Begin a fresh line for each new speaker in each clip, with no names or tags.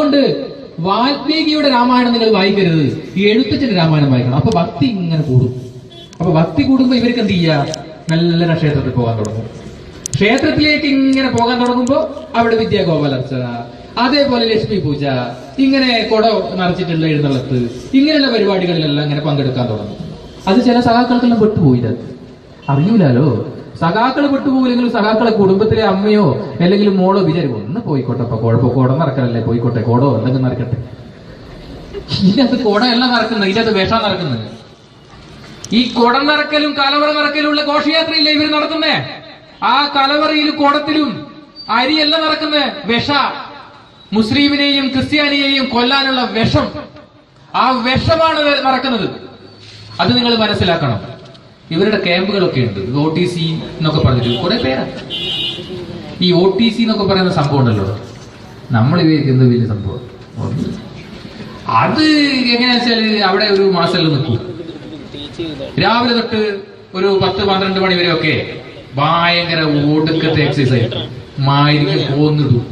അതുകൊണ്ട് വാൽമീകിയുടെ രാമായണം നിങ്ങൾ വായിക്കരുത്, ഈ എഴുത്തച്ഛന്റെ രാമായണം വായിക്കണം. അപ്പൊ ഭക്തി ഇങ്ങനെ കൂടും. അപ്പൊ ഭക്തി കൂടുമ്പോ ഇവർക്ക് എന്ത് ചെയ്യാ, നല്ല ക്ഷേത്രത്തിൽ പോകാൻ തുടങ്ങും. ക്ഷേത്രത്തിലേക്ക് ഇങ്ങനെ പോകാൻ തുടങ്ങുമ്പോ അവിടെ വിദ്യാഗോപാലർച്ച, അതേപോലെ ലക്ഷ്മി പൂജ, ഇങ്ങനെ കുട നിറച്ചിട്ടുള്ള എഴുന്നള്ളത്ത്, ഇങ്ങനെയുള്ള പരിപാടികളിലെല്ലാം ഇങ്ങനെ പങ്കെടുക്കാൻ തുടങ്ങും. അത് ചില സഖാക്കൾക്കെല്ലാം പെട്ടുപോയില്ല, അറിയൂലോ. സഖാക്കൾ പെട്ടുപോയില്ലെങ്കിൽ സഖാക്കളെ കുടുംബത്തിലെ അമ്മയോ അല്ലെങ്കിൽ മോളോ വിചാരിക്കും, ഒന്ന് പോയിക്കോട്ടെ, അപ്പൊ കുഴപ്പം കുട നിറക്കലല്ലേ, പോയിക്കോട്ടെ, കുടോ എന്തെങ്കിലും നിറക്കട്ടെ. ഇതിനകത്ത് കുട എല്ലാം നടക്കുന്നത്, ഇതിനകത്ത് വേഷം നടക്കുന്നത്. ഈ കുട നിറക്കലും കലവറ നിറക്കലും ഉള്ള ഘോഷയാത്രയില്ലേ ഇവർ നടത്തുന്നേ. ആ കലവറയിലും കുടത്തിലും അരിയെല്ലാം നടക്കുന്നത് വിഷ, മുസ്ലിമിനെയും ക്രിസ്ത്യാനിയെയും കൊല്ലാനുള്ള വിഷം. ആ വിഷമാണ് നടക്കുന്നത്. അത് നിങ്ങൾ മനസ്സിലാക്കണം. ഇവരുടെ ക്യാമ്പുകളൊക്കെ ഉണ്ട്, OTC എന്നൊക്കെ പറഞ്ഞിട്ട് കുറെ പേരാ. ഈ OTC എന്നൊക്കെ പറയുന്ന സംഭവം ഉണ്ടല്ലോ, നമ്മൾ എന്ത് വലിയ സംഭവം. അത് എങ്ങനെയാ വെച്ചാല് അവിടെ ഒരു മാസമെല്ലാം നിൽക്കും. രാവിലെ തൊട്ട് ഒരു 10-12 മണി വരെയൊക്കെ ഭയങ്കര ഒടുക്കത്തെ എക്സസൈസ്, മായിരിക്കും പോന്നിടും.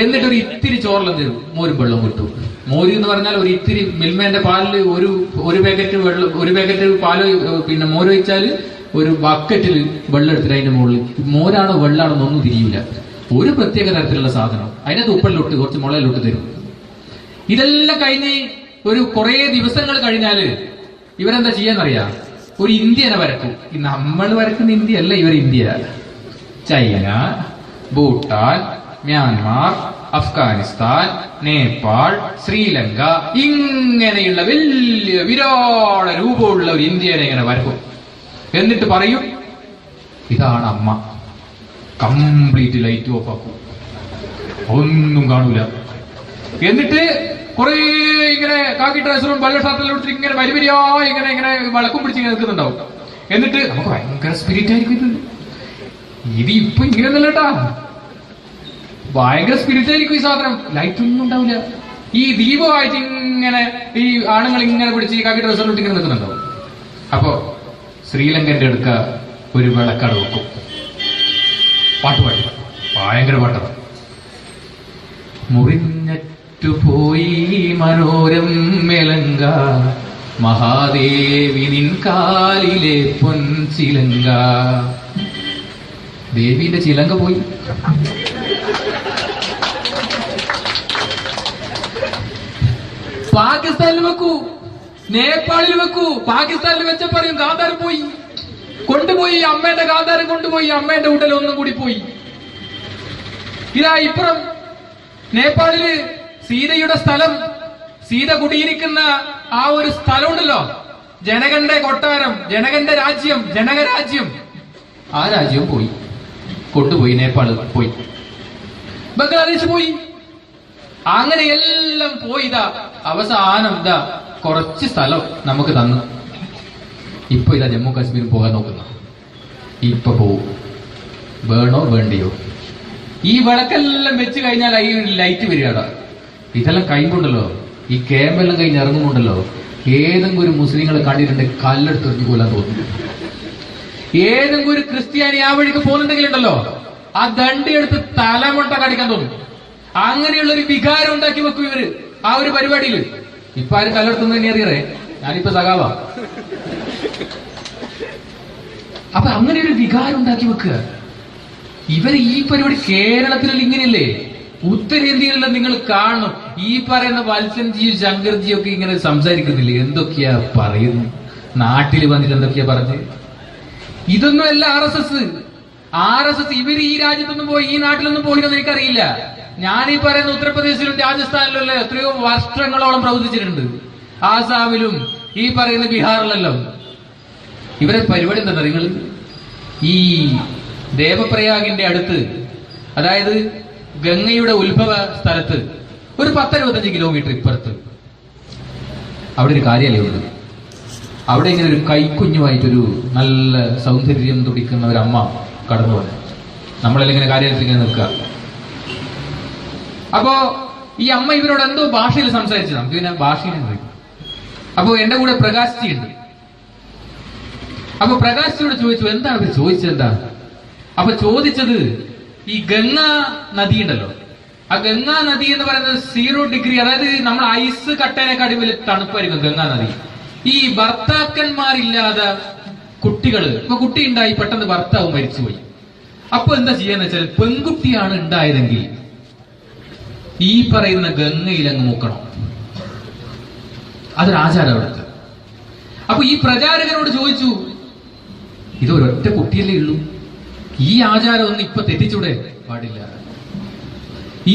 എന്നിട്ടൊരു ഇത്തിരി ചോറെല്ലാം തരും, മോരും വെള്ളം കിട്ടും. മോര് എന്ന് പറഞ്ഞാൽ ഒരു ഇത്തിരി മിൽമേന്റെ പാലില് ഒരു പാക്കറ്റ് വെള്ളം, ഒരു പാക്കറ്റ് പാല് പിന്നെ മോര് ഒഴിച്ചാൽ ഒരു ബക്കറ്റിൽ വെള്ളം എടുത്തിട്ട് അതിന്റെ മുകളിൽ മോരാണോ വെള്ളാണോ ഒന്നും തിരിയൂല. ഒരു പ്രത്യേക തരത്തിലുള്ള സാധനം, അതിനകത്ത് ഉപ്പലിലോട്ട് കുറച്ച് മുളയിലോട്ട് തരും. ഇതെല്ലാം കഴിഞ്ഞ് ഒരു കുറെ ദിവസങ്ങൾ കഴിഞ്ഞാല് ഇവരെന്താ ചെയ്യാന്നറിയാം, ഒരു ഇന്ത്യനെ വരക്കും. നമ്മൾ വരക്കുന്ന ഇന്ത്യ അല്ല, ഇവർ India. China, Bhutan, Myanmar, Afghanistan, Nepal, Sri Lanka, ഇങ്ങനെയുള്ള വലിയ വിരാട രൂപമുള്ള ഒരു ഇന്ത്യനെ ഇങ്ങനെ വരക്കും. എന്നിട്ട് പറയും, ഇതാണ് അമ്മ. കംപ്ലീറ്റ് ലൈറ്റ് ഓഫ് ആക്കും, ഒന്നും കാണൂല. എന്നിട്ട് കുറെ ഇങ്ങനെ കാക്കി ഡ്രസ്സറും വെള്ള ഷർട്ടെല്ലാം എടുത്തിട്ട് ഇങ്ങനെ വരിവരിയായി ഇങ്ങനെ ഇങ്ങനെ വളക്കും പിടിച്ച് ഇങ്ങനെ നിൽക്കുന്നുണ്ടാവും. എന്നിട്ട് നമുക്ക് ഭയങ്കര സ്പിരിറ്റ് ആയിരിക്കും ഇത് ഇപ്പൊ ഇങ്ങനെ ഒന്നല്ലേട്ടാ, ഭയങ്കര സ്പിരിറ്റ് ആയിരിക്കും ഈ സാധനം. ലൈറ്റ് ഒന്നും ഉണ്ടാവില്ല. ഈ ദീപമായിട്ട് ഇങ്ങനെ ഈ ആണുങ്ങൾ ഇങ്ങനെ പിടിച്ച് ഈ കാക്കി ഡ്രസ്സറിലോട്ട് ഇങ്ങനെ നിൽക്കുന്നുണ്ടാവും. അപ്പൊ ശ്രീലങ്കന്റെ അടുക്ക ഒരു വിളക്കട വെക്കും, പാട്ട് പാടി, ഭയങ്കര പാട്ടാണ്. മുറിഞ്ഞറ്റുപോയി മനോരം മെലങ്ക, മഹാദേവി നിൻ കാലിലെ പൊൻചിലങ്ക. ദേവിന്റെ ചിലങ്ക പോയി. പാകിസ്ഥാനിൽ വെക്കൂ, നേപ്പാളിൽ വെക്കൂ. പാകിസ്ഥാനിൽ വെച്ച പറയും ഗാന്ധാരം പോയി, കൊണ്ടുപോയി അമ്മേന്റെ ഗാന്ധാരം കൊണ്ടുപോയി, അമ്മേന്റെ ഉടൽ ഒന്നും കൂടി പോയി. ഇതാ ഇപ്പുറം നേപ്പാളില് സീതയുടെ സ്ഥലം, സീത കുടിയിരിക്കുന്ന ആ ഒരു സ്ഥലമുണ്ടല്ലോ, ജനകന്റെ കൊട്ടാരം, ജനകന്റെ രാജ്യം, ജനകരാജ്യം, ആ രാജ്യം പോയി, കൊണ്ടുപോയി. നേപ്പാള് പോയി, ബംഗ്ലാദേശ് പോയി, അങ്ങനെ എല്ലാം പോയി. ഇതാ അവസാനം ഇതാ കുറച്ച് സ്ഥലം നമുക്ക് തന്നു. ഇപ്പൊ ഇതാ ജമ്മു കാശ്മീരും പോകാൻ നോക്കുന്ന. ഇപ്പൊ പോവും, വേണോ വേണ്ടിയോ? ഈ വിളക്കെല്ലാം വെച്ച് കഴിഞ്ഞാൽ ഈ ലൈറ്റ് വരികയാണ്. ഇതെല്ലാം കഴിയുമ്പോണ്ടല്ലോ, ഈ ക്യാമ്പെല്ലാം കഴിഞ്ഞ് ഇറങ്ങുമ്പോണ്ടല്ലോ, ഏതെങ്കിലും ഒരു മുസ്ലിങ്ങളെ കണ്ടിട്ടുണ്ടെങ്കിൽ കല്ലെടുത്ത് എറിഞ്ഞു കൊല്ലാൻ തോന്നുന്നു. ഏതെങ്കിലും ഒരു ക്രിസ്ത്യാനി ആ വഴിക്ക് പോകുന്നുണ്ടെങ്കിലുണ്ടല്ലോ, ആ ദണ്ടിയെടുത്ത് തലമുട്ട കടിക്കാൻ തോന്നും. അങ്ങനെയുള്ള ഒരു വികാരം ഉണ്ടാക്കി വെക്കും ഇവര് ആ ഒരു പരിപാടിയിൽ. ഇപ്പൊ ആരും കല്ലെടുത്തൊന്നും തന്നെ അറിയറേ, ഞാനിപ്പോ സഖാവാ. അപ്പൊ അങ്ങനെ ഒരു വികാരം ഉണ്ടാക്കി വെക്കുക ഇവര്. ഈ പരിപാടി കേരളത്തിലുള്ള ഇങ്ങനെയല്ലേ, ഉത്തരേന്ത്യയിലുള്ള നിങ്ങൾ കാണണം. ഈ പറയുന്ന വത്സൻജിയും ശങ്കർജിയും ഒക്കെ ഇങ്ങനെ സംസാരിക്കുന്നില്ലേ, എന്തൊക്കെയാ പറയുന്നു, നാട്ടിൽ വന്നിട്ട് എന്തൊക്കെയാ പറഞ്ഞ്. ഇതൊന്നും അല്ല RSS. ഇവര് ഈ രാജ്യത്തൊന്നും പോയി, ഈ നാട്ടിലൊന്നും പോയില്ലെന്ന് എനിക്കറിയില്ല. ഞാനീ പറയുന്ന ഉത്തർപ്രദേശിലും രാജസ്ഥാനിലുള്ള എത്രയോ വർഷങ്ങളോളം പ്രവർത്തിച്ചിട്ടുണ്ട്, ആസാമിലും ഈ പറയുന്ന ബീഹാറിലെല്ലാം. ഇവരെ പരിപാടി എന്താ നിങ്ങൾ, ഈ ദേവപ്രയാഗിന്റെ അടുത്ത്, അതായത് ഗംഗയുടെ ഉത്ഭവ സ്ഥലത്ത് ഒരു 10-25 കിലോമീറ്റർ ഇപ്പുറത്ത് അവിടെ ഒരു കാര്യാലയമുണ്ട്. അവിടെ ഇങ്ങനെ ഒരു കൈക്കുഞ്ഞുമായിട്ടൊരു നല്ല സൗന്ദര്യം തുടിക്കുന്ന ഒരു അമ്മ കടന്നു വന്നു. നമ്മളെല്ലാം ഇങ്ങനെ കാര്യത്തിൽ ഇങ്ങനെ നിൽക്കുക. അപ്പോ ഈ അമ്മ ഇവരോട് എന്തോ ഭാഷയിൽ സംസാരിച്ചു. നമുക്ക് പിന്നെ ഭാഷയിൽ പറയും. അപ്പോ എന്റെ കൂടെ പ്രകാശ്ജി ഉണ്ട്. അപ്പൊ പ്രകാശ്ജിയോട് ചോദിച്ചു, എന്താണ് ഇവർ ചോദിച്ചത്, എന്താണ്? അപ്പൊ ചോദിച്ചത്, ഈ ഗംഗാ നദി ഉണ്ടല്ലോ, ആ ഗംഗാ നദി എന്ന് പറയുന്നത് 0°, അതായത് നമ്മൾ ഐസ് കട്ടേനെക്കാട്ടി വലിയ തണുപ്പായിരിക്കും ഗംഗാ നദി. ഈ ഭർത്താക്കന്മാരില്ലാതെ കുട്ടികള്, ഇപ്പൊ കുട്ടി ഉണ്ടായി പെട്ടെന്ന് ഭർത്താവ് മരിച്ചുപോയി. അപ്പൊ എന്താ ചെയ്യാന്ന് വെച്ചാൽ പെൺകുട്ടിയാണ് ഉണ്ടായതെങ്കിൽ ഈ പറയുന്ന ഗംഗയിൽ അങ്ങ് മുക്കണം. അതൊരു ആചാരം അവിടുത്തെ. അപ്പൊ ഈ പ്രചാരകനോട് ചോദിച്ചു, ഇതൊരൊറ്റ കുട്ടിയല്ലേ ഉള്ളൂ, ഈ ആചാരം ഒന്നും ഇപ്പൊ തെറ്റിച്ചൂടെ? പാടില്ല,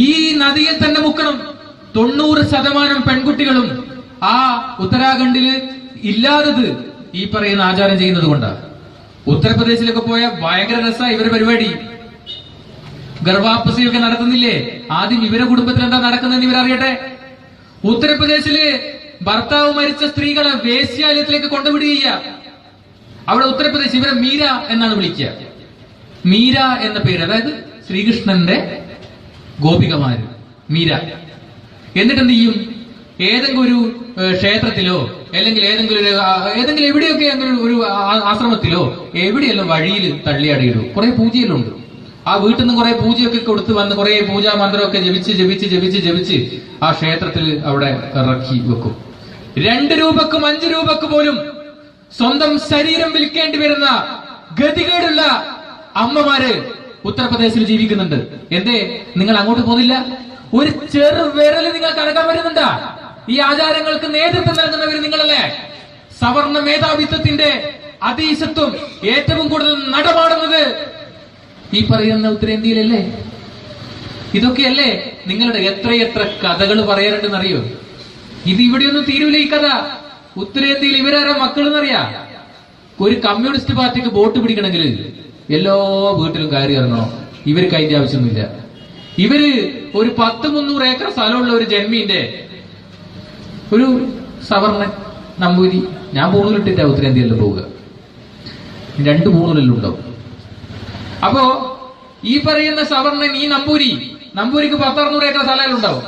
ഈ നദിയിൽ തന്നെ മുക്കണം. 90% പെൺകുട്ടികളും ആ ഉത്തരാഖണ്ഡില് ഇല്ലാത്തത് ഈ പറയുന്ന ആചാരം ചെയ്യുന്നത് കൊണ്ടാണ്. ഉത്തർപ്രദേശിലൊക്കെ പോയ ഭയങ്കര രസമാണ് ഇവരുടെ പരിപാടി. ഗർഭാപ്പസിയൊക്കെ നടത്തുന്നില്ലേ? ആദ്യം ഇവരെ കുടുംബത്തിൽ എന്താ നടക്കുന്നതെന്ന് ഇവരറിയട്ടെ. ഉത്തർപ്രദേശില് ഭർത്താവ് മരിച്ച സ്ത്രീകളെ വേശ്യാലയത്തിലേക്ക് കൊണ്ടുവിടുക. അവിടെ ഉത്തർപ്രദേശ് ഇവരെ മീര എന്നാണ് വിളിക്കുക. മീര എന്ന പേര്, അതായത് ശ്രീകൃഷ്ണന്റെ ഗോപികമാര്, മീര. എന്നിട്ട് എന്ത് ചെയ്യും? ഏതെങ്കിലും ഒരു ക്ഷേത്രത്തിലോ അല്ലെങ്കിൽ ഏതെങ്കിലും എവിടെയൊക്കെ ഒരു ആശ്രമത്തിലോ എവിടെയെല്ലാം വഴിയിൽ തള്ളിയാടിയിടും. കുറെ പൂജയെല്ലാം ഉണ്ട്. ആ വീട്ടിൽ നിന്ന് കുറെ പൂജയൊക്കെ കൊടുത്ത് വന്ന് കുറെ പൂജാ മന്ത്രമൊക്കെ ജപിച്ച് ആ ക്ഷേത്രത്തിൽ അവിടെ ഇറക്കി വെക്കും. 2 രൂപക്കും 5 രൂപക്ക് പോലും സ്വന്തം ശരീരം വിൽക്കേണ്ടി വരുന്ന ഗതികേടുള്ള അമ്മമാര് ഉത്തർപ്രദേശിൽ ജീവിക്കുന്നുണ്ട്. എന്തേ നിങ്ങൾ അങ്ങോട്ട് പോകുന്നില്ല? ഒരു ചെറു വിരല് നിങ്ങൾക്ക് അടക്കാൻ വരുന്നുണ്ടാ? ഈ ആചാരങ്ങൾക്ക് നേതൃത്വം നൽകുന്നവര് നിങ്ങളല്ലേ? സവർണ മേധാവിത്വത്തിന്റെ അതീശത്വം ഏറ്റവും കൂടുതൽ നടപാടുന്നത് ഈ പറയുന്ന ഉത്തരേന്ത്യയിലല്ലേ? ഇതൊക്കെയല്ലേ നിങ്ങളുടെ എത്രയെത്ര കഥകൾ പറയാറുണ്ടെന്നറിയോ? ഇത് ഇവിടെയൊന്നും തീരൂല ഈ കഥ. ഉത്തരേന്ത്യയിൽ ഇവരാരോ മക്കളെന്നറിയാ? ഒരു കമ്മ്യൂണിസ്റ്റ് പാർട്ടിക്ക് വോട്ട് പിടിക്കണമെങ്കിൽ എല്ലാ വീട്ടിലും കയറി ഇറങ്ങണം. ഇവർക്ക് അതിന്റെ ആവശ്യമൊന്നുമില്ല. ഇവര് ഒരു 100-300 ഏക്കർ സ്ഥലമുള്ള ഒരു ജന്മീന്റെ ഒരു സവർണൻ നമ്പൂരി, ഞാൻ പൂണൂലിട്ടിട്ടാ ഉത്തരേന്ത്യയിൽ പോവുക, 2 പൂണൂലെല്ലാം ഉണ്ടാവും. അപ്പോ ഈ പറയുന്ന സവർണൻ, ഈ നമ്പൂരിക്ക് 100-600 ഏക്കർ സ്ഥലം ഉണ്ടാവും.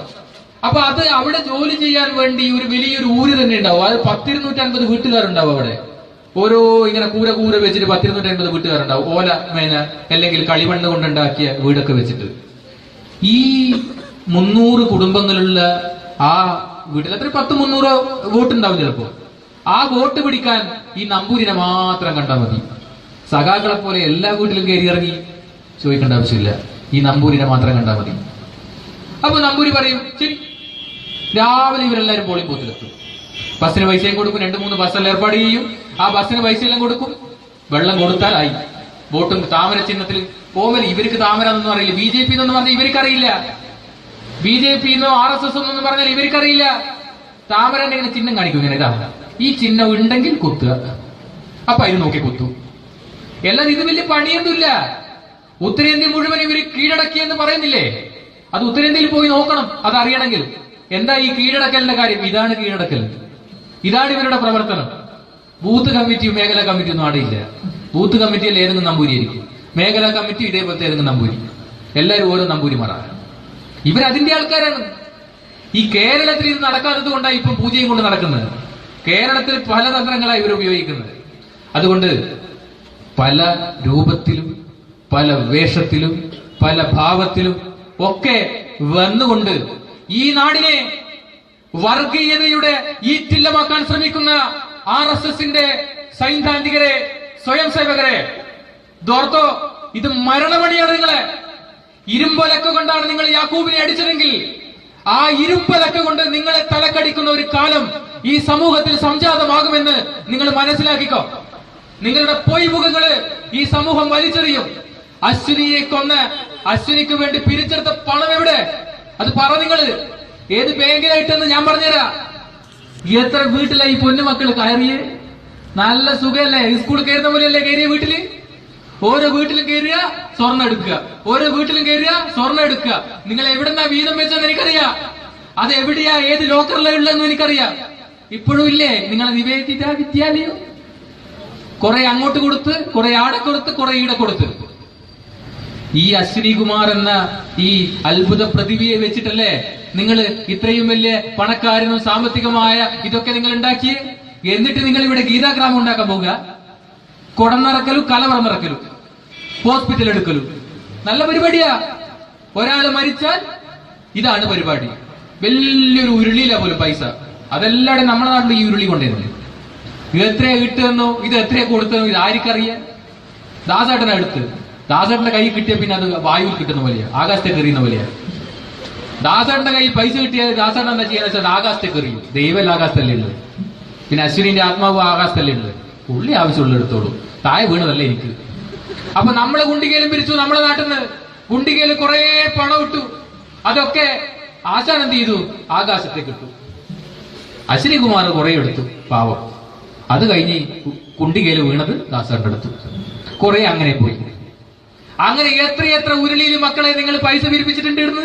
അപ്പൊ അത് അവിടെ ജോലി ചെയ്യാൻ വേണ്ടി ഒരു വലിയൊരു ഊര് തന്നെ ഉണ്ടാവും. അത് 10-250 വീട്ടുകാരുണ്ടാവും അവിടെ. ഓരോ ഇങ്ങനെ കൂര വെച്ചിട്ട് 10-250 വീട്ടുകാരുണ്ടാവും. ഓല മേന അല്ലെങ്കിൽ കളിമണ്ണ് കൊണ്ടുണ്ടാക്കിയ വീടൊക്കെ വെച്ചിട്ട്. ഈ 300 കുടുംബങ്ങളുള്ള ആ വീട്ടിൽ എത്ര 10-300 വോട്ടുണ്ടാവും ചിലപ്പോ. ആ വോട്ട് പിടിക്കാൻ ഈ നമ്പൂരിനെ മാത്രം കണ്ടാൽ മതി. സഖാക്കളെ പോലെ എല്ലാ വീട്ടിലും കയറി ഇറങ്ങി ചോദിക്കേണ്ട ആവശ്യമില്ല. ഈ നമ്പൂരിനെ മാത്രം കണ്ടാൽ മതി. അപ്പൊ നമ്പൂരി പറയും, ശരി. രാവിലെ ഇവരെല്ലാരും പോളിംഗ് ബൂത്തിലെത്തും. ബസ്സിന് പൈസയും കൊടുക്കും. 2-3 ബസ്സെല്ലാം ഏർപ്പാട് ചെയ്യും. ആ ബസ്സിന് പൈസയെല്ലാം കൊടുക്കും. വെള്ളം കൊടുത്താലായി. വോട്ടും താമര ചിഹ്നത്തിൽ പോവൽ. ഇവർക്ക് താമര എന്നൊന്നും അറിയില്ല. BJP എന്നൊന്നും പറഞ്ഞാൽ ഇവർക്കറിയില്ല. BJP എന്നോ RSS എന്നൊന്നും പറഞ്ഞാൽ ഇവർക്കറിയില്ല. താമരന്റെ ഇങ്ങനെ ചിഹ്നം കാണിക്കും. ഇങ്ങനെ ഇതാ, ഈ ചിഹ്നം ഉണ്ടെങ്കിൽ കുത്തുക. അപ്പൊ അതിന് നോക്കി കുത്തു. എല്ലാം ഇത് വലിയ പണിയൊന്നുമില്ല. ഉത്തരേന്ത്യ മുഴുവൻ ഇവര് കീഴടക്കിയെന്ന് പറയുന്നില്ലേ? അത് ഉത്തരേന്ത്യയിൽ പോയി നോക്കണം അതറിയണമെങ്കിൽ. എന്താ ഈ കീഴടക്കലിന്റെ കാര്യം? ഇതാണ് കീഴടക്കൽ. ഇതാണ് ഇവരുടെ പ്രവർത്തനം. ബൂത്ത് കമ്മിറ്റിയും മേഖലാ കമ്മിറ്റി ഒന്നും ആടിയില്ല. ബൂത്ത് കമ്മിറ്റിയിൽ ഏതെങ്കിലും നമ്പൂരിയായിരിക്കും. മേഖലാ കമ്മിറ്റി ഇതേപോലത്തെ ഏതെങ്കിലും നമ്പൂരി. എല്ലാവരും ഓരോ നമ്പൂരിമാരാണ്. ഇവരതിന്റെ ആൾക്കാരാണ്. ഈ കേരളത്തിൽ ഇത് നടക്കാത്തത് കൊണ്ടാണ് ഇപ്പം പൂജയും കൊണ്ട് നടക്കുന്നത്. കേരളത്തിൽ പല തന്ത്രങ്ങളാണ് ഇവർ ഉപയോഗിക്കുന്നത്. അതുകൊണ്ട് പല രൂപത്തിലും പല വേഷത്തിലും പല ഭാവത്തിലും ഒക്കെ വന്നുകൊണ്ട് ഈ നാടിനെ വർഗീയതയുടെ ഈറ്റില്ലമാക്കാൻ ശ്രമിക്കുന്ന RSSന്റെ സൈദ്ധാന്തികരെ, സ്വയം സേവകരെ ദോർത്തോ, ഇത് മരണമണിയാണ്. നിങ്ങളെ ഇരുമ്പലക്ക കൊണ്ടാണ് നിങ്ങൾ യാക്കൂബിനെ അടിച്ചതെങ്കിൽ ആ ഇരുമ്പലക്ക കൊണ്ട് നിങ്ങളെ തലക്കടിക്കുന്ന ഒരു കാലം ഈ സമൂഹത്തിൽ സംജാതമാകുമെന്ന് നിങ്ങൾ മനസ്സിലാക്കിക്കോ. നിങ്ങളുടെ പൊയ്മുഖങ്ങള് ഈ സമൂഹം വലിച്ചെറിയും. അശ്വിനിയെ കൊന്ന് അശ്വിനിക്ക് വേണ്ടി പിരിച്ചെടുത്ത പണം എവിടെ? അത് പറ നിങ്ങള്. ഏത് ബാങ്കിലായിട്ടെന്ന് ഞാൻ പറഞ്ഞുതരാം. എത്ര വീട്ടിലായി പൊന്നുമക്കള് കയറിയേ? നല്ല സുഖമല്ലേ? സ്കൂളിൽ കയറുന്ന പോലെയല്ലേ കയറിയ വീട്ടില്? ഓരോ വീട്ടിലും കയറുക, സ്വർണ്ണം എടുക്കുക. ഓരോ വീട്ടിലും കയറുക, സ്വർണ്ണം എടുക്കുക. നിങ്ങൾ എവിടെന്നാ വീതം വെച്ചെന്ന് എനിക്കറിയാം. അത് എവിടെയാ, ഏത് ലോക്കറിലാ ഉള്ളതെന്ന് എനിക്കറിയാം. ഇപ്പോഴും ഇല്ലേ നിങ്ങളെ നിവേദിത വിദ്യാലയം? കുറെ അങ്ങോട്ട് കൊടുത്ത്, കുറെ ആടെ കൊടുത്ത്, കുറെ ഈടെ കൊടുത്ത്. ഈ അശ്വിനി കുമാർ എന്ന ഈ അത്ഭുത പ്രതിഭയെ വെച്ചിട്ടല്ലേ നിങ്ങൾ ഇത്രയും വലിയ പണക്കാരനും സാമ്പത്തികമായ ഇതൊക്കെ നിങ്ങൾ ഉണ്ടാക്കിയേ? എന്നിട്ട് നിങ്ങൾ ഇവിടെ ഗീതാഗ്രാമം ഉണ്ടാക്കാൻ പോവുക. കുടനിറക്കലും കലവറ നിറക്കലും ഹോസ്പിറ്റൽ എടുക്കലും. നല്ല പരിപാടിയാ. ഒരാൾ മരിച്ചാൽ ഇതാണ് പരിപാടി. വലിയൊരു ഉരുളിയില പോലും പൈസ. അതെല്ലാടെ നമ്മുടെ നാട്ടിൽ ഈ ഉരുളി കൊണ്ടുവരുന്നത്. ഇത് എത്രയാ കിട്ടുമെന്നോ ഇത് എത്രയാ കൊടുത്തെന്നോ ഇത് ആർക്കറിയാം? ദാസേട്ടനെ അടുത്ത് ദാസേട്ടന്റെ കൈ കിട്ടിയ പിന്നെ അത് വായുവിൽ കിട്ടുന്ന പോലെയാ, ആകാശത്തേക്ക് എറിയുന്ന പോലെയാ. ദാസേട്ടന്റെ കയ്യിൽ പൈസ കിട്ടിയാൽ ദാസേട്ടൻ എന്താ ചെയ്യാന്ന് വെച്ചാൽ ആകാശത്തേക്ക് എറിയും. ദൈവം ആകാശത്തല്ലേ ഉള്ളത്, പിന്നെ അശ്വിനിന്റെ ആത്മാവ് ആകാശത്തല്ലേ ഉള്ളത്. പുള്ളി ആവശ്യമുള്ള എടുത്തോളൂ, താഴെ വീണതല്ലേ എനിക്ക്. അപ്പൊ നമ്മളെ കുണ്ടികയിലും പിരിച്ചു. നമ്മളെ നാട്ടിൽ നിന്ന് കുണ്ടികയിൽ കുറെ പണം ഇട്ടു. അതൊക്കെ ആശാൻ എന്ത് ചെയ്തു? ആകാശത്തേക്ക് ഇട്ടു. അശ്വിനി കുമാർ കുറെ എടുത്തു, പാവം. അത് കഴിഞ്ഞ് കുണ്ടികയിൽ വീണത് ദാസേട്ടൻ എടുത്തു. കുറെ അങ്ങനെ പോയി. അങ്ങനെ എത്രയെത്ര ഉരുളിയിൽ മക്കളെ നിങ്ങൾ പൈസ പിരിപ്പിച്ചിട്ടുണ്ട് ഇടുന്ന്.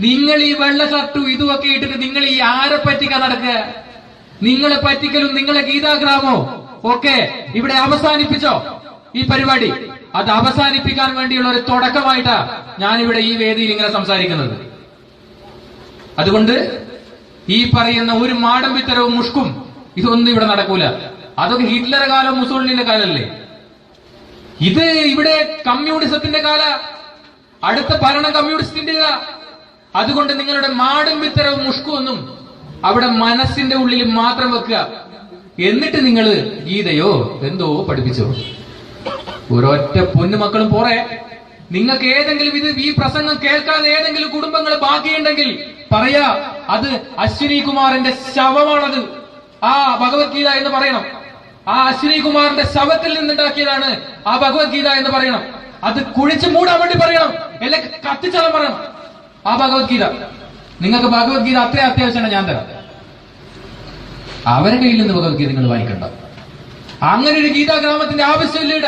നിങ്ങൾ ഈ വെള്ള ഷർട്ടും ഇതുമൊക്കെ ഇട്ടിട്ട് നിങ്ങൾ ഈ ആരെ പറ്റിക്കാൻ നടക്കുക? നിങ്ങളെ പറ്റിക്കലും നിങ്ങളെ ഗീതാഗ്രാമോ ഒക്കെ ഇവിടെ അവസാനിപ്പിച്ചോ ഈ പരിപാടി? അത് അവസാനിപ്പിക്കാൻ വേണ്ടിയുള്ള ഒരു തുടക്കമായിട്ടാ ഞാനിവിടെ ഈ വേദിയിൽ ഇങ്ങനെ സംസാരിക്കുന്നത്. അതുകൊണ്ട് ഈ പറയുന്ന ഒരു മാടമ്പിത്തരവും മുഷ്കും ഇതൊന്നും ഇവിടെ നടക്കൂല. അതൊക്കെ ഹിറ്റ്ലർ കാലം മുസോളിനിയുടെ കാലല്ലേ. ഇത് ഇവിടെ കമ്മ്യൂണിസത്തിന്റെ കാല, അടുത്ത ഭരണം കമ്മ്യൂണിസ്റ്റിന്റേതാ. അതുകൊണ്ട് നിങ്ങളുടെ മാടമ്പിത്തരവും മുഷ്കും ഒന്നും അവിടെ മനസ്സിന്റെ ഉള്ളിൽ മാത്രം വെക്കുക. എന്നിട്ട് നിങ്ങൾ ഗീതയോ എന്തോ പഠിപ്പിച്ചോ. ഒരൊറ്റ പൊന്നുമക്കളും പോറെ. നിങ്ങൾക്ക് ഏതെങ്കിലും ഈ പ്രസംഗം കേൾക്കാതെ ഏതെങ്കിലും കുടുംബങ്ങൾ ബാക്കിയുണ്ടെങ്കിൽ പറയാ, അത് അശ്വിനി കുമാറിന്റെ ശവമാണത്. ആ ഭഗവത്ഗീത എന്ന് പറയണം. ആ അശ്വിനി കുമാറിന്റെ ശവത്തിൽ നിന്നുണ്ടാക്കിയതാണ് ആ ഭഗവത്ഗീത എന്ന് പറയണം. അത് കുഴിച്ചു മൂടാൻ വേണ്ടി പറയണം, അല്ലെങ്കിൽ കത്തിച്ചാലും പറയണം ആ ഭഗവത്ഗീത. നിങ്ങൾക്ക് ഭഗവത്ഗീത അത്ര അത്യാവശ്യമാണ്, ഞാൻ തരാം. അവരുടെ കയ്യിൽ നിന്ന് ഭഗവത്ഗീത നിങ്ങൾ വാങ്ങിക്കണ്ട. അങ്ങനെ ഒരു ഗീതാഗ്രാമത്തിന്റെ ആവശ്യമില്ല.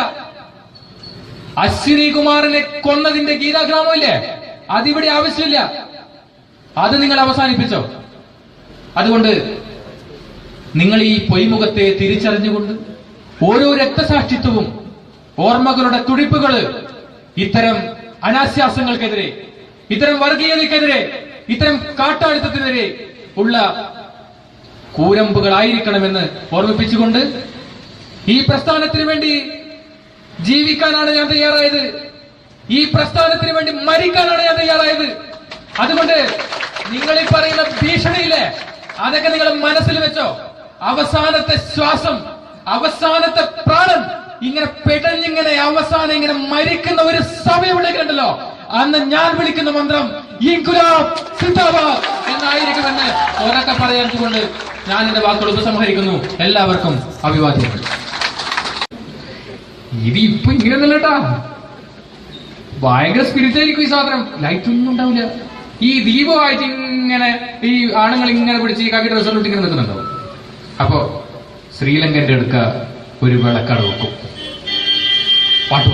അശ്വിനി കുമാറിനെ കൊന്നതിന്റെ ഗീതാഗ്രാമം ഇല്ലേ, അതിവിടെ ആവശ്യമില്ല. അത് നിങ്ങൾ അവസാനിപ്പിച്ചോ. അതുകൊണ്ട് നിങ്ങൾ ഈ പൊയ്മുഖത്തെ തിരിച്ചറിഞ്ഞുകൊണ്ട് ഓരോ രക്തസാക്ഷിത്വവും ഓർമ്മകളുടെ തുടിപ്പുകള് ഇത്തരം അനാശാസങ്ങൾക്കെതിരെ, ഇത്തരം വർഗീയതയ്ക്കെതിരെ, ഇത്തരം കാട്ടാളിത്തത്തിനെതിരെ ഉള്ള കൂരമ്പുകളായിരിക്കണമെന്ന് ഓർമ്മിപ്പിച്ചുകൊണ്ട് ഈ പ്രസ്ഥാനത്തിന് വേണ്ടി ജീവിക്കാനാണ് ഞാൻ തയ്യാറായത്. ഈ പ്രസ്ഥാനത്തിന് വേണ്ടി മരിക്കാനാണ് ഞാൻ തയ്യാറായത്. അതുകൊണ്ട് നിങ്ങൾ ഈ പറയുന്ന ഭീഷണിയില്ലേ, അതൊക്കെ നിങ്ങൾ മനസ്സിൽ വെച്ചോ. അവസാനത്തെ ശ്വാസം, അവസാനത്തെ പ്രാണൻ ഇങ്ങനെ പെടഞ്ഞിങ്ങനെ അവസാനം ഇങ്ങനെ മരിക്കുന്ന ഒരു സമയമുണ്ടെങ്കിലുണ്ടല്ലോ, അന്ന് ഞാൻ വിളിക്കുന്ന മന്ത്രം ഇൻകുലാബ് സിന്ദാബാദ് എന്നായിരിക്കുമെന്ന് ഓരൊക്കെ പറയാനുകൊണ്ട് ഞാൻ എന്റെ വാക്കുകൾ ഉപസംഹരിക്കുന്നു. എല്ലാവർക്കും അഭിവാദ്യങ്ങൾ. ഇത് ഇപ്പൊ ഇങ്ങനെയൊന്നല്ലേട്ടാ, ഭയങ്കര സ്പിരിറ്റ് ആയിരിക്കും ഈ സാധനം. ലൈറ്റ് ഒന്നും ഉണ്ടാവില്ല. ഈ ദീപമായിട്ട് ഇങ്ങനെ ഈ ആണുങ്ങൾ ഇങ്ങനെ പിടിച്ച് ഈ കാക്കി ഡ്രസ്സോട്ട് ഇങ്ങനെ നിൽക്കുന്നുണ്ടാവും. അപ്പോ ശ്രീലങ്കന്റെ അടുക്ക ഒരു വിളക്കട വെക്കും, പാട്ട്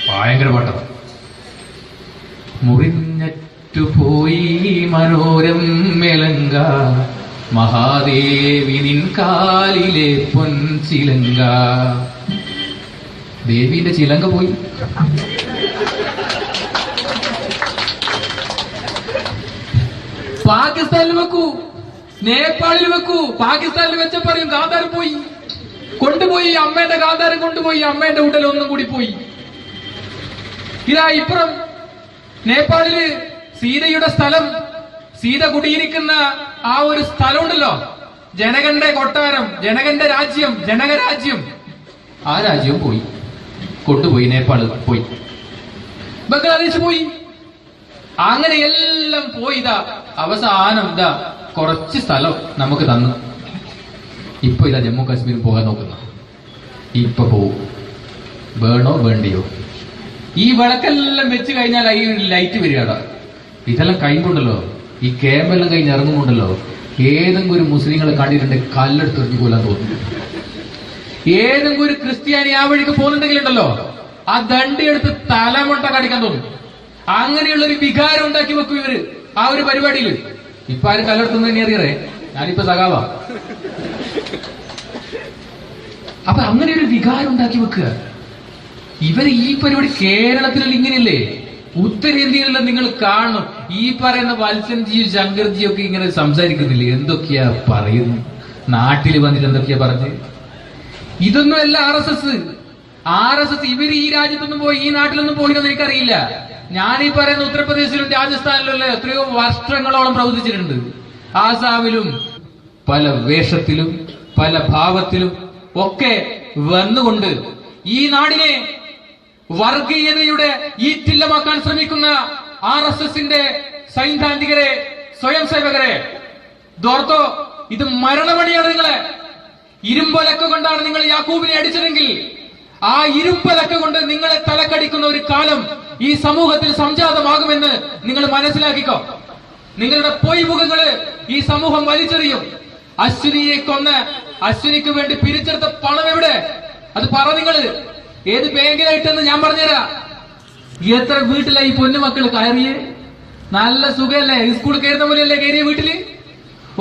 ഭയങ്കര പാട്ടാണ്. മുറിഞ്ഞറ്റുപോയി മനോരം മെലങ്ക, മഹാദേവി നിൻ കാലിലെ പൊൻചിലങ്ക. ദേവിന്റെ ചിലങ്ക പോയി. പാകിസ്ഥാനിൽ വെക്കൂ, നേപ്പാളിൽ വെക്കൂ. പാകിസ്ഥാനിൽ വെച്ച പറയും ഗാന്ധാരം പോയി, കൊണ്ടുപോയി അമ്മേന്റെ ഗാന്ധാരം കൊണ്ടുപോയി, അമ്മേന്റെ ഉടൽ ഒന്നും കൂടി പോയി. ഇതാ ഇപ്പുറം നേപ്പാളില് സീതയുടെ സ്ഥലം, സീത കുടിയിരിക്കുന്ന ആ ഒരു സ്ഥലമുണ്ടല്ലോ, ജനകന്റെ കൊട്ടാരം, ജനകന്റെ രാജ്യം, ജനകരാജ്യം. ആ രാജ്യം പോയി, കൊണ്ടുപോയി. നേപ്പാള് പോയി, ബംഗ്ലാദേശ് പോയി. അങ്ങനെ എല്ലാം പോയി. ഇതാ അവസാനം ഇതാ കുറച്ച് സ്ഥലം നമുക്ക് തന്നു. ഇപ്പൊ ഇതാ ജമ്മു കാശ്മീർ പോകാൻ നോക്കുന്ന. ഇപ്പൊ പോവും, വേണോ വേണ്ടിയോ? ഈ വിളക്കെല്ലാം വെച്ച് കഴിഞ്ഞാൽ ഈ ലൈറ്റ് വരികയാടാ. ഇതെല്ലാം കഴിയുമ്പോണ്ടല്ലോ, ഈ ക്യാമ്പെല്ലാം കഴിഞ്ഞ് ഇറങ്ങുമ്പോണ്ടല്ലോ, ഏതെങ്കിലും ഒരു മുസ്ലിങ്ങളെ കണ്ടിട്ടുണ്ടെങ്കിൽ കല്ലെടുത്ത് എറിഞ്ഞു കൊല്ലാൻ തോന്നുന്നു. ഏതെങ്കിലും ഒരു ക്രിസ്ത്യാനി ആ വഴിക്ക് പോകുന്നുണ്ടെങ്കിലുണ്ടല്ലോ, ആ ദണ്ഡി എടുത്ത് തലമുട്ട കടിക്കാൻ തോന്നും. അങ്ങനെയുള്ള ഒരു വികാരം ഉണ്ടാക്കി വെക്കും ഇവര് ആ ഒരു പരിപാടിയിൽ. ഇപ്പൊ ആരും കല്ലെടുത്തൊന്നും തന്നെ അറിയറേ, ഞാനിപ്പോ സഖാവാ. അപ്പൊ അങ്ങനെ ഒരു വികാരം ഉണ്ടാക്കി വെക്കുക ഇവര്. ഈ പരിപാടി കേരളത്തിലുള്ള ഇങ്ങനെയല്ലേ, ഉത്തരേന്ത്യയിലുള്ള നിങ്ങൾ കാണണം. ഈ പറയുന്ന വത്സൻജിയും ശങ്കർജിയും ഒക്കെ ഇങ്ങനെ സംസാരിക്കുന്നില്ലേ, എന്തൊക്കെയാ പറയുന്നു, നാട്ടിൽ വന്നിട്ട് എന്തൊക്കെയാ പറഞ്ഞ്. ഇതൊന്നും അല്ല RSS. RSS ഇവർ ഈ രാജ്യത്തൊന്നും പോയി ഈ നാട്ടിലൊന്നും പോയില്ലെന്ന് എനിക്കറിയില്ല. ഞാനീ പറയുന്ന ഉത്തർപ്രദേശിലും രാജസ്ഥാനിലുള്ള എത്രയോ വർഷങ്ങളോളം പ്രവർത്തിച്ചിട്ടുണ്ട്. ആസാമിലും പല വേഷത്തിലും പല ഭാവത്തിലും ഒക്കെ വന്നുകൊണ്ട് ഈ നാടിനെ വർഗീയതയുടെ ഈറ്റില്ലമാക്കാൻ ശ്രമിക്കുന്ന RSSന്റെ സൈദ്ധാന്തികരെ, സ്വയം സേവകരെ ദോർത്തോ, ഇത് മരണമണിയാണ്. നിങ്ങളെ ഇരുമ്പലക്ക കൊണ്ടാണ് നിങ്ങൾ യാക്കൂബിനെ അടിച്ചതെങ്കിൽ ആ ഇരുമ്പലക്ക കൊണ്ട് നിങ്ങളെ തലക്കടിക്കുന്ന ഒരു കാലം ഈ സമൂഹത്തിൽ സംജാതമാകുമെന്ന് നിങ്ങൾ മനസ്സിലാക്കിക്കോ. നിങ്ങളുടെ പൊയ്മുഖങ്ങള് ഈ സമൂഹം വലിച്ചെറിയും. അശ്വിനിയെ കൊന്ന് അശ്വിനിക്ക് വേണ്ടി പിരിച്ചെടുത്ത പണം എവിടെ? അത് പറ നിങ്ങള്. ഏത് ബാങ്കിലായിട്ടെന്ന് ഞാൻ പറഞ്ഞുതരാം. എത്ര വീട്ടിലായി പൊന്നുമക്കൾ കയറിയേ? നല്ല സുഖമല്ലേ? സ്കൂളിൽ കയറുന്ന പോലെയല്ലേ കയറിയ വീട്ടില്?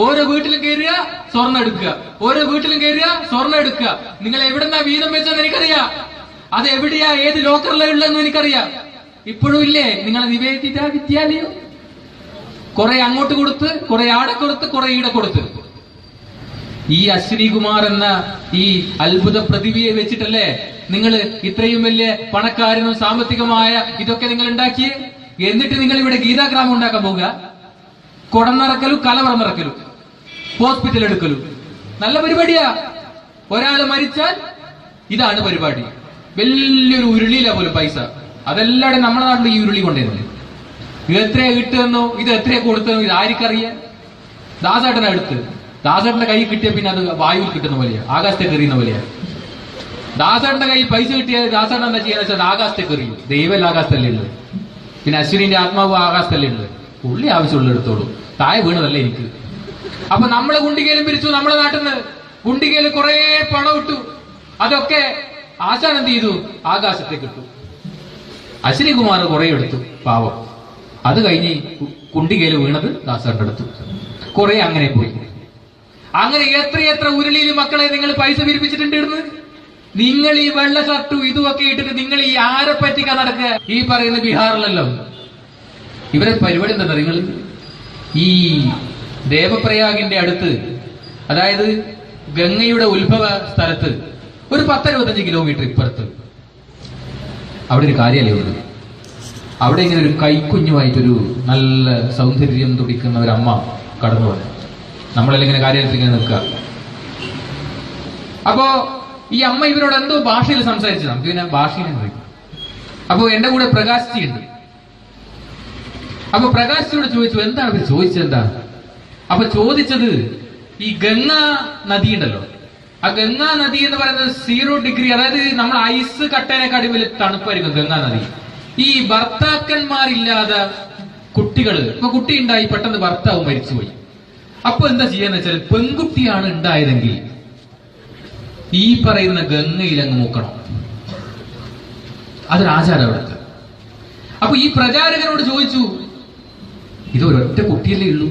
ഓരോ വീട്ടിലും കയറുക, സ്വർണ്ണം എടുക്കുക. ഓരോ വീട്ടിലും കയറുക, സ്വർണ്ണം എടുക്കുക. നിങ്ങൾ എവിടെന്നാ വീതം വെച്ചെന്ന് എനിക്കറിയാം. അത് എവിടെയാ, ഏത് ലോക്കറിലാ ഉള്ളതെന്ന് എനിക്കറിയാം. ഇപ്പോഴും ഇല്ലേ നിങ്ങളെ നിവേദിത വിദ്യാലയം? കുറെ അങ്ങോട്ട് കൊടുത്ത്, കുറെ ആടെ കൊടുത്ത്, കുറെ ഈടെ കൊടുത്ത്. ഈ അശ്വിനി കുമാർ എന്ന ഈ അത്ഭുത പ്രതിഭയെ വെച്ചിട്ടല്ലേ നിങ്ങൾ ഇത്രയും വലിയ പണക്കാരനും സാമ്പത്തികമായ ഇതൊക്കെ നിങ്ങൾ ഉണ്ടാക്കിയേ? എന്നിട്ട് നിങ്ങൾ ഇവിടെ ഗീതാഗ്രാമം ഉണ്ടാക്കാൻ പോവുക. കുടനിറക്കലും കലവറ നിറക്കലും ഹോസ്പിറ്റൽ എടുക്കലും നല്ല പരിപാടിയാ. ഒരാൾ മരിച്ചാൽ ഇതാണ് പരിപാടി. വലിയൊരു ഉരുളിയില പോലും പൈസ. അതെല്ലാടെ നമ്മുടെ നാട്ടിൽ ഈ ഉരുളി കൊണ്ടുവരുന്നത്. ഇത് എത്രയാ കിട്ടുമെന്നോ ഇത് എത്രയാ കൊടുത്തെന്നോ ഇത് ആർക്കറിയാം? ദാസേട്ടനെ അടുത്ത് ദാസേട്ടന്റെ കൈ കിട്ടിയ പിന്നെ അത് വായുവിൽ കിട്ടുന്ന പോലെയാ, ആകാശത്തേക്ക് എറിയുന്ന പോലെയാ. ദാസേട്ടന്റെ കയ്യിൽ പൈസ കിട്ടിയാൽ ദാസേട്ടൻ എന്താ ചെയ്യാന്ന് വെച്ചാൽ ആകാശത്തേക്ക് എറിയും. ദൈവം ആകാശത്തല്ലേ ഉള്ളത്, പിന്നെ അശ്വിനിന്റെ ആത്മാവ് ആകാശത്തല്ലേ ഉള്ളത്. പുള്ളി ആവശ്യമുള്ള എടുത്തോളൂ, താഴെ വീണതല്ലേ എനിക്ക്. അപ്പൊ നമ്മളെ കുണ്ടികയിലും പിരിച്ചു. നമ്മളെ നാട്ടിൽ നിന്ന് കുണ്ടികയിൽ കുറെ പണം ഇട്ടു. അതൊക്കെ ആശാൻ എന്ത് ചെയ്തു? ആകാശത്തേക്ക് ഇട്ടു. അശ്വിനി കുമാർ കുറെ എടുത്തു, പാവം. അത് കഴിഞ്ഞ് കുണ്ടികയിൽ വീണത് ദാസേട്ടൻ എടുത്തു. കുറെ അങ്ങനെ പോയി. അങ്ങനെ എത്രയെത്ര ഉരുളിയിൽ മക്കളെ നിങ്ങൾ പൈസ പിരിപ്പിച്ചിട്ടുണ്ട്. നിങ്ങൾ ഈ വെള്ള ഷർട്ടും ഇതുമൊക്കെ ഇട്ടിട്ട് നിങ്ങൾ ഈ ആരെ പറ്റിക്കാൻ നടക്കുക? ഈ പറയുന്ന ബീഹാറിലല്ലോ. ഇവരെ പരിപാടി എന്താ? നിങ്ങൾ ഈ ദേവപ്രയാഗിന്റെ അടുത്ത്, അതായത് ഗംഗയുടെ ഉത്ഭവ സ്ഥലത്ത് ഒരു 10-25 കിലോമീറ്റർ ഇപ്പുറത്ത് അവിടെ ഒരു കാര്യമല്ലേ ഉള്ളൂ. അവിടെ ഇങ്ങനെ ഒരു കൈക്കുഞ്ഞുമായിട്ടൊരു നല്ല സൗന്ദര്യം തുടിക്കുന്ന ഒരു അമ്മ കടന്നു വന്നു. നമ്മളെല്ലാം ഇങ്ങനെ കാര്യത്തിൽ ഇങ്ങനെ നിൽക്കുക. അപ്പോ ഈ അമ്മ ഇവരോട് എന്തോ ഭാഷയിൽ സംസാരിച്ചു. നമുക്ക് പിന്നെ ഭാഷയിൽ പറയും. അപ്പോ എന്റെ കൂടെ പ്രകാശ്ജി ഉണ്ട്. അപ്പൊ പ്രകാശ്ജിയോട് ചോദിച്ചു, എന്താണ് ഇവർ ചോദിച്ചെന്താ? അപ്പൊ ചോദിച്ചത് ഈ ഗംഗാ നദി ഉണ്ടല്ലോ, ആ ഗംഗാ നദി എന്ന് പറയുന്നത് 0 ഡിഗ്രി, അതായത് നമ്മൾ ഐസ് കട്ടേനെക്കാളും വലിയ തണുപ്പായിരിക്കും ഗംഗാ നദി. ഈ ഭർത്താക്കന്മാരില്ലാതെ കുട്ടികള്, ഇപ്പൊ കുട്ടി ഉണ്ടായി പെട്ടെന്ന് ഭർത്താവ് മരിച്ചുപോയി. അപ്പൊ എന്താ ചെയ്യാന്ന് വെച്ചാൽ പെൺകുട്ടിയാണ് ഉണ്ടായതെങ്കിൽ ഈ പറയുന്ന ഗംഗയിൽ അങ്ങ് മൂക്കണം. അതൊരാചാരം അവിടുത്തെ. അപ്പൊ ഈ പ്രചാരകനോട് ചോദിച്ചു, ഇതൊരൊറ്റ കുട്ടിയല്ലേ ഉള്ളൂ,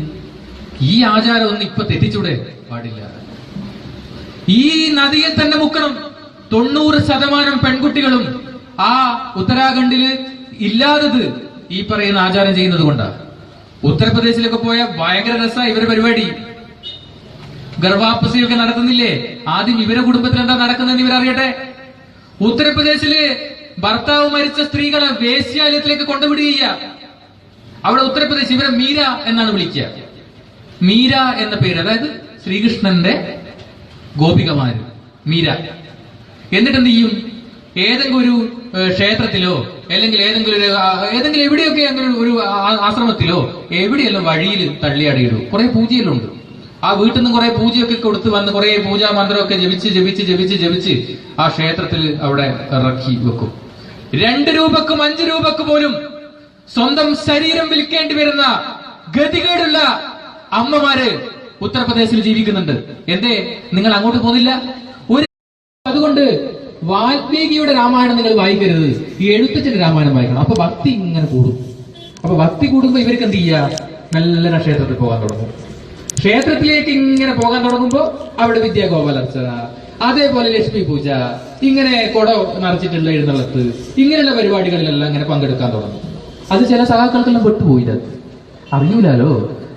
ഈ ആചാരം ഒന്നും ഇപ്പൊ തെറ്റിച്ചൂടെ? പാടില്ല, ഈ നദിയിൽ തന്നെ മുക്കണം. 90% പെൺകുട്ടികളും ആ ഉത്തരാഖണ്ഡില് ഇല്ലാത്തത് ഈ പറയുന്ന ആചാരം ചെയ്യുന്നത് കൊണ്ടാണ്. ഉത്തർപ്രദേശിലൊക്കെ പോയ ഭയങ്കര രസമാണ് ഇവരുടെ പരിപാടി. ഗർഭാപ്പസിയൊക്കെ നടത്തുന്നില്ലേ? ആദ്യം ഇവരെ കുടുംബത്തിൽ എന്താ നടക്കുന്നതെന്ന് ഇവരറിയട്ടെ. ഉത്തർപ്രദേശില് ഭർത്താവ് മരിച്ച സ്ത്രീകളെ വേശ്യാലയത്തിലേക്ക് കൊണ്ടുവിടുക. അവിടെ ഉത്തർപ്രദേശ് ഇവരെ മീര എന്നാണ് വിളിക്കുക. മീര എന്ന പേര്, അതായത് ശ്രീകൃഷ്ണന്റെ ഗോപികമാര് മീര. എന്നിട്ട് എന്ത് ചെയ്യും? ഏതെങ്കിലും ഒരു ക്ഷേത്രത്തിലോ അല്ലെങ്കിൽ ഏതെങ്കിലും എവിടെയൊക്കെ അങ്ങനെ ഒരു ആശ്രമത്തിലോ എവിടെയെല്ലാം വഴിയിൽ തള്ളിയാടിയിടും. കുറെ പൂജയെല്ലാം ഉണ്ട്. ആ വീട്ടിൽ നിന്ന് കുറെ പൂജയൊക്കെ കൊടുത്ത് വന്ന് കുറെ പൂജാ മന്ത്രമൊക്കെ ജപിച്ച് ആ ക്ഷേത്രത്തിൽ അവിടെ ഇറക്കി വെക്കും. 2 രൂപക്കും 5 രൂപക്ക് പോലും സ്വന്തം ശരീരം വിൽക്കേണ്ടി വരുന്ന ഗതികേടുള്ള അമ്മമാര് ഉത്തർപ്രദേശിൽ ജീവിക്കുന്നുണ്ട്. എന്തേ നിങ്ങൾ അങ്ങോട്ട് പോകുന്നില്ല? അതുകൊണ്ട് വാൽമീകിയുടെ രാമായണം നിങ്ങൾ വായിക്കരുത്, ഈ എഴുത്തച്ഛന്റെ രാമായണം വായിക്കണം. അപ്പൊ ഭക്തി ഇങ്ങനെ കൂടും. അപ്പൊ ഭക്തി കൂടുമ്പോ ഇവർക്ക് എന്ത് ചെയ്യാ? നല്ല ക്ഷേത്രത്തിൽ പോകാൻ തുടങ്ങും. ക്ഷേത്രത്തിലേക്ക് ഇങ്ങനെ പോകാൻ തുടങ്ങുമ്പോ അവിടെ വിദ്യാഗോപാലർച്ച, അതേപോലെ ലക്ഷ്മി പൂജ, ഇങ്ങനെ കുട നിറച്ചിട്ടുള്ള എഴുന്നള്ളത്ത്, ഇങ്ങനെയുള്ള പരിപാടികളിലെല്ലാം ഇങ്ങനെ പങ്കെടുക്കാൻ തുടങ്ങും. അത് ചില സഖാക്കൾക്കെല്ലാം പെട്ടുപോയില്ല, അറിയൂലോ.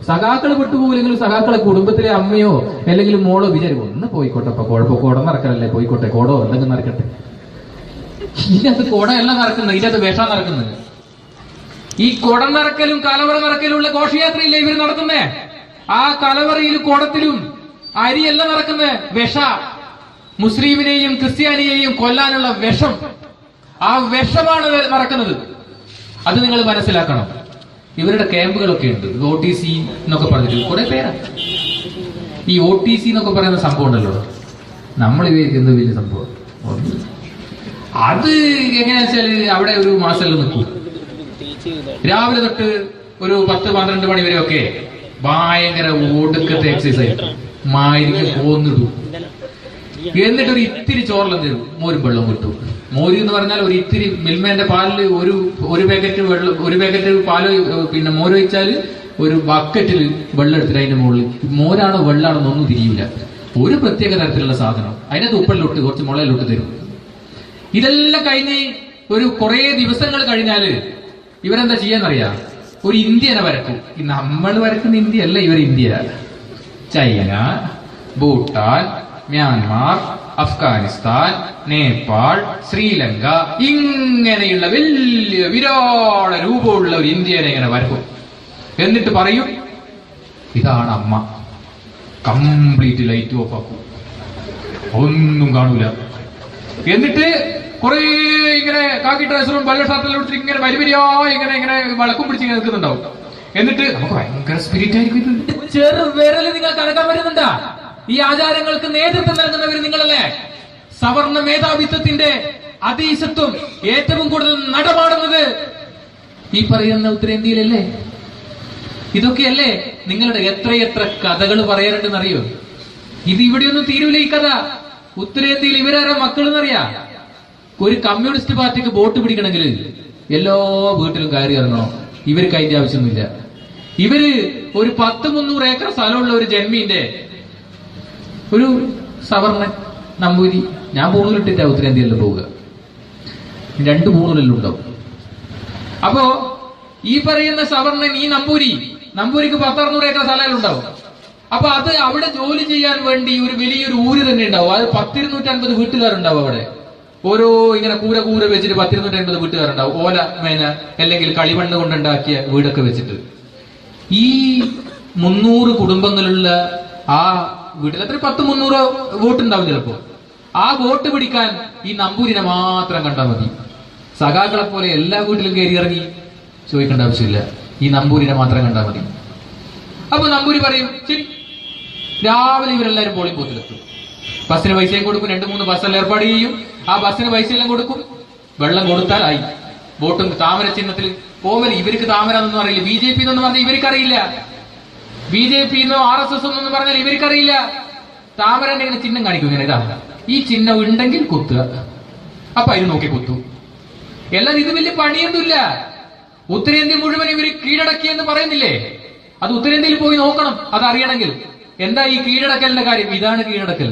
സഖാക്കൾ പെട്ടുപോയില്ലെങ്കിൽ സഖാക്കളെ കുടുംബത്തിലെ അമ്മയോ അല്ലെങ്കിൽ മോളോ വിചാരിക്കും, ഒന്ന് പോയിക്കോട്ടെ, കുഴപ്പം കുട നിറക്കലല്ലേ, പോയിക്കോട്ടെ, കോടോ എന്തെങ്കിലും നിറക്കട്ടെ. ഇതിനകത്ത് കുടയല്ല നടക്കുന്നത്, ഇതിനകത്ത് വിഷം നടക്കുന്നത്. ഈ കുടം നിറക്കലും കലവറ നിറക്കലുള്ള ഘോഷയാത്രയില്ലേ ഇവർ നടത്തുന്നേ? ആ കലവറയിലും കുടത്തിലും അരിയല്ല നടക്കുന്നത്, വിഷ. മുസ്ലിമിനെയും ക്രിസ്ത്യാനിയെയും കൊല്ലാനുള്ള വിഷം, ആ വിഷമാണ് നടക്കുന്നത്. അത് നിങ്ങൾ മനസ്സിലാക്കണം. ഇവരുടെ ക്യാമ്പുകളൊക്കെ ഉണ്ട്, OTC എന്നൊക്കെ പറഞ്ഞിട്ട് കുറെ പേരാ. ഈ OTC എന്നൊക്കെ പറയുന്ന സംഭവം ഉണ്ടല്ലോ, നമ്മൾ വിചാരിക്കുന്നത് വലിയ സംഭവം. അത് എങ്ങനെയാ വെച്ചാല് അവിടെ ഒരു മാസമെല്ലാം നിൽക്കും. രാവിലെ തൊട്ട് ഒരു 10-12 മണി വരെയൊക്കെ ഭയങ്കര ഒടുക്കത്തെ എക്സസൈസ്, മായിരിക്ക് പോന്നിടും. എന്നിട്ടൊരു ഇത്തിരി ചോറെല്ലാം തരും, മോരും വെള്ളം കിട്ടും. മോര് എന്ന് പറഞ്ഞാൽ ഒരു ഇത്തിരി മിൽമേന്റെ പാലില് ഒരു പാക്കറ്റ് വെള്ളം, ഒരു പാക്കറ്റ് പാല് പിന്നെ മോര് ഒഴിച്ചാൽ ഒരു ബക്കറ്റിൽ വെള്ളം എടുത്തിട്ട് അതിന്റെ മുകളിൽ മോരാണോ വെള്ളാണോ ഒന്നും തിരിയില്ല. ഒരു പ്രത്യേക തരത്തിലുള്ള സാധനം, അതിനകത്ത് ഉപ്പെല്ലോട്ട് കുറച്ച് മുളയിലോട്ട് തരും. ഇതെല്ലാം കഴിഞ്ഞ് ഒരു കുറെ ദിവസങ്ങൾ കഴിഞ്ഞാല് ഇവരെന്താ ചെയ്യാന്നറിയാം? ഒരു ഇന്ത്യനെ വരക്കും. നമ്മൾ വരക്കുന്ന ഇന്ത്യ അല്ല, ഇവർ India. China, Bhutan, Myanmar, Afghanistan, Nepal, Sri Lanka, ഇങ്ങനെയുള്ള വലിയ വിരാട രൂപമുള്ള ഒരു ഇന്ത്യനെ ഇങ്ങനെ വരക്കും. എന്നിട്ട് പറയും, ഇതാണ് അമ്മ. കംപ്ലീറ്റ് ലൈറ്റ് ഓഫ് ആക്കും, ഒന്നും കാണൂല. എന്നിട്ട് കുറെ ഇങ്ങനെ കാക്കി ഡ്രസ്സറും വെള്ള ഷർട്ടെല്ലാം എടുത്തിട്ട് ഇങ്ങനെ വരിവരിയായി ഇങ്ങനെ ഇങ്ങനെ വളക്കും പിടിച്ച് ഇങ്ങനെ നിൽക്കുന്നുണ്ടാവും. എന്നിട്ട് നമുക്ക് ഭയങ്കര സ്പിരിറ്റ് ആയിരിക്കും ഇത്. ചെറുവിരല് നിങ്ങൾ കടക്കാൻ വരുന്നുണ്ടാ? ഈ ആചാരങ്ങൾക്ക് നേതൃത്വം നൽകുന്നവർ നിങ്ങളല്ലേ? സവർണ മേധാവിത്വത്തിന്റെ അതീശത്വം ഏറ്റവും കൂടുതൽ നടപാടുന്നത് ഈ പറയുന്ന ഉത്തരേന്ത്യയിലല്ലേ? ഇതൊക്കെയല്ലേ നിങ്ങളുടെ എത്രയെത്ര കഥകൾ പറയാറുണ്ടെന്നറിയോ? ഇത് ഇവിടെയൊന്നും തീരൂല ഈ കഥ. ഉത്തരേന്ത്യയിൽ ഇവരാരാ മക്കളെന്നറിയാ? ഒരു കമ്മ്യൂണിസ്റ്റ് പാർട്ടിക്ക് വോട്ട് പിടിക്കണമെങ്കിൽ എല്ലാ വീട്ടിലും കയറി ഇറങ്ങണം. ഇവർക്ക് അതിന്റെ ആവശ്യമൊന്നുമില്ല. ഇവര് ഒരു 100-300 ഏക്കർ സ്ഥലമുള്ള ഒരു ജന്മീന്റെ ഒരു സവർണൻ നമ്പൂരി, ഞാൻ പൂണൂലിട്ടിട്ടാ ഉത്തരേന്ത്യയിൽ പോവുക, 2 പൂണൂലെല്ലാം ഉണ്ടാവും. അപ്പോ ഈ പറയുന്ന സവർണൻ, ഈ നമ്പൂരിക്ക് 10-600 ഏക്കർ സ്ഥലം ഉണ്ടാവും. അപ്പൊ അത് അവിടെ ജോലി ചെയ്യാൻ വേണ്ടി ഒരു വലിയൊരു ഊര് തന്നെ ഉണ്ടാവും. അത് 10-250 വീട്ടുകാരുണ്ടാവും അവിടെ. ഓരോ ഇങ്ങനെ കൂര വെച്ചിട്ട് 10-250 വീട്ടുകാരുണ്ടാവും. ഓല മേന അല്ലെങ്കിൽ കളിമണ്ണ് കൊണ്ടുണ്ടാക്കിയ വീടൊക്കെ വെച്ചിട്ട്. ഈ 300 കുടുംബങ്ങളുള്ള ആ വീട്ടിൽ എത്ര 10-300 വോട്ടുണ്ടാവും ചിലപ്പോ. ആ വോട്ട് പിടിക്കാൻ ഈ നമ്പൂരിനെ മാത്രം കണ്ടാൽ മതി. സഖാക്കളെ പോലെ എല്ലാ വീട്ടിലും കയറി ഇറങ്ങി ചോദിക്കേണ്ട ആവശ്യമില്ല, ഈ നമ്പൂരിനെ മാത്രം കണ്ടാൽ മതി. അപ്പൊ നമ്പൂരി പറയും ശരി. രാവിലെ ഇവരെല്ലാരും പോളിംഗ് ബൂത്തിലെത്തും. ബസ്സിന് പൈസയും കൊടുക്കും, 2-3 ബസ്സെല്ലാം ഏർപ്പാട് ചെയ്യും. ആ ബസ്സിന് പൈസയെല്ലാം കൊടുക്കും. വെള്ളം കൊടുത്താലായി. വോട്ടും താമര ചിഹ്നത്തിൽ പോവൽ. ഇവർക്ക് താമര എന്നൊന്നും അറിയില്ല. BJP എന്നൊന്നും പറഞ്ഞാൽ ഇവർക്കറിയില്ല. BJP എന്നോ RSS എന്നൊന്നും പറഞ്ഞാൽ ഇവർക്കറിയില്ല. താമരന്റെ ഇങ്ങനെ ചിഹ്നം കാണിക്കും, ഇങ്ങനെ ഇതാ ഈ ചിഹ്നം ഉണ്ടെങ്കിൽ കുത്തുക. അപ്പൊ അതിന് നോക്കി കുത്തു. എല്ലാം ഇത് വലിയ പണിയൊന്നുമില്ല. ഉത്തരേന്ത്യ മുഴുവൻ ഇവർ കീഴടക്കിയെന്ന് പറയുന്നില്ലേ? അത് ഉത്തരേന്ത്യയിൽ പോയി നോക്കണം, അതറിയണമെങ്കിൽ. എന്താ ഈ കീഴടക്കലിന്റെ കാര്യം? ഇതാണ് കീഴടക്കൽ,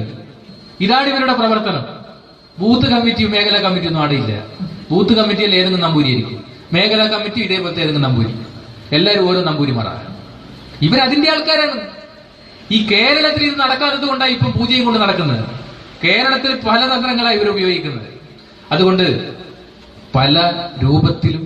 ഇതാണ് ഇവരുടെ പ്രവർത്തനം. ബൂത്ത് കമ്മിറ്റിയും മേഖലാ കമ്മിറ്റിയും ഒന്നും ആടിയില്ല. ബൂത്ത് കമ്മിറ്റിയിൽ ഏതെങ്കിലും നമ്പൂരിയായിരിക്കും, മേഖലാ കമ്മിറ്റി ഇതേപോലത്തെ ഏതെങ്കിലും നമ്പൂരി. എല്ലാവരും ഓരോ നമ്പൂരിമാരാ. ഇവരതിന്റെ ആൾക്കാരാണ്. ഈ കേരളത്തിൽ ഇത് നടക്കാത്തത് കൊണ്ടാണ് ഇപ്പം പൂജയും കൊണ്ട് നടക്കുന്നത്. കേരളത്തിൽ പല തന്ത്രങ്ങളാണ് ഇവർ ഉപയോഗിക്കുന്നത്. അതുകൊണ്ട് പല രൂപത്തിലും